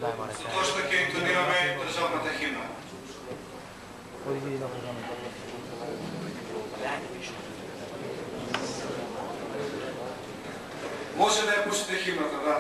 тоа што ќе интонираме државната химна. Може да ја пуштите химната, да.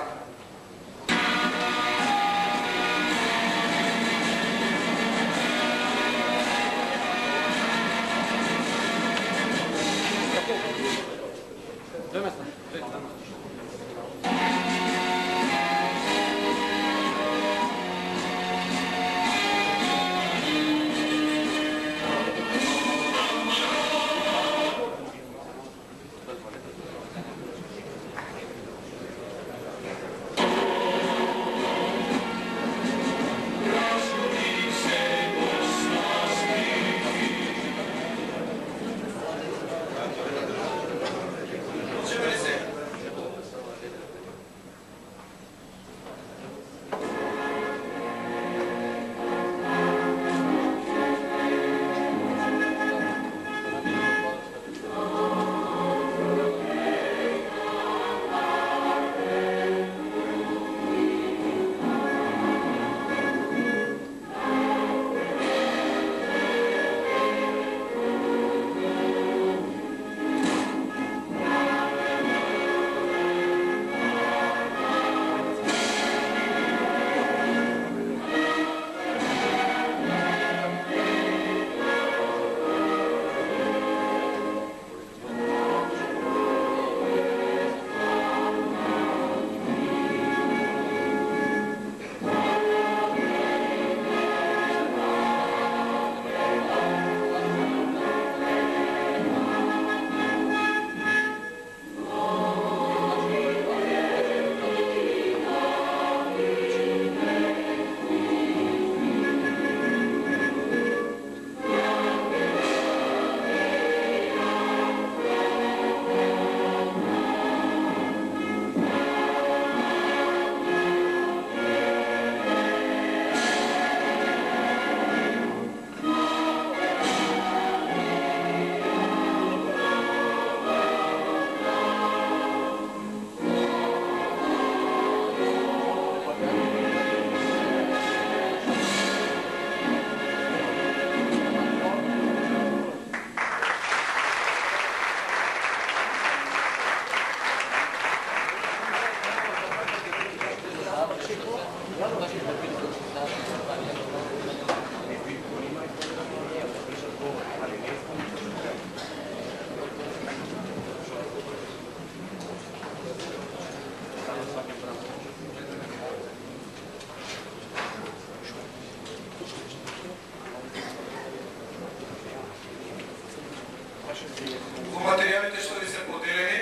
Во материјалите што ви се поделени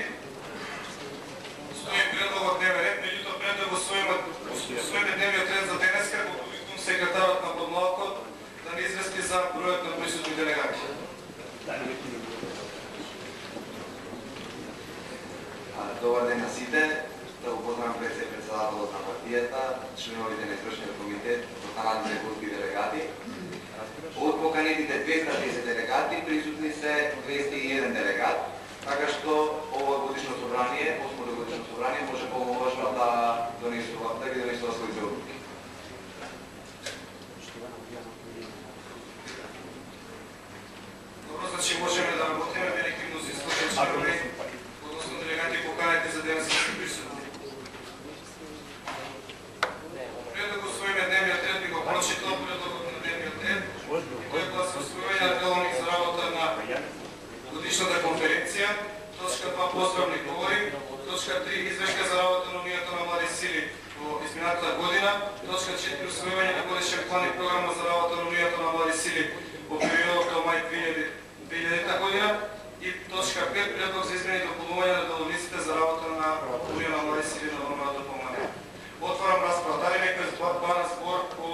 стои предлогот дневен ред, меѓутоа пред да го усвоиме дневниот ред за денеска, го повикувам секретарот на Подлавкот да ни извести за бројот на присутни делегати. Добар ден на сите, да го поздравам председателот на партијата, членовите на извршниот комитет, останатите групи делегати. Од поканетите 210 делегати присутни се 201 делегат, така што ова годишно собрание, 8-то годишно собрание, може полномошно да ги донесува своите одлуки. Добро, значи можеме да работиме велики мнозинство членови, односно делегати поканети за денес да се присутни. Пред да го усвоиме дневниот ред, би го прочитал предлогот на дневниот ред. Кој гласи усвојување на деловник за работа на годишната конференција, точка 2 поздравни говори, точка 3 извештај за работа на Унијата на млади сили во изминатата година, точка 4 усвојување на годишен план и програма за работа на Унијата на млади сили во периодот до мај 2000 година и точка 5 предлог за измени и дополнување на деловниците за работа на Унијата на млади сили на нормално допълнение. Отварам расправа. Дали некој два на збор по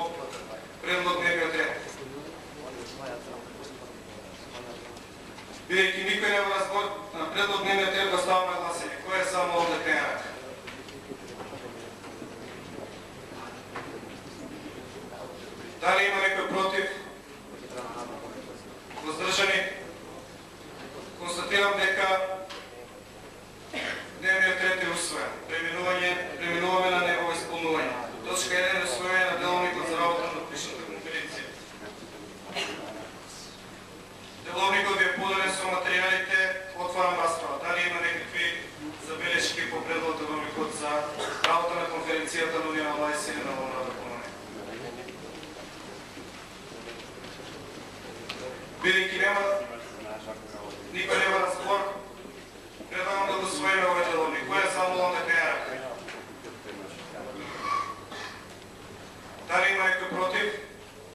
предлог дневниот ред? Бидејќи никој нема на збор на предлог дневниот ред, го ставам на гласење. Кој е само овде кренат? Дали има некој против? Воздржани? Констатирам дека дневниот ред е усвоен. Преминуваме на Бидејќи никој нема да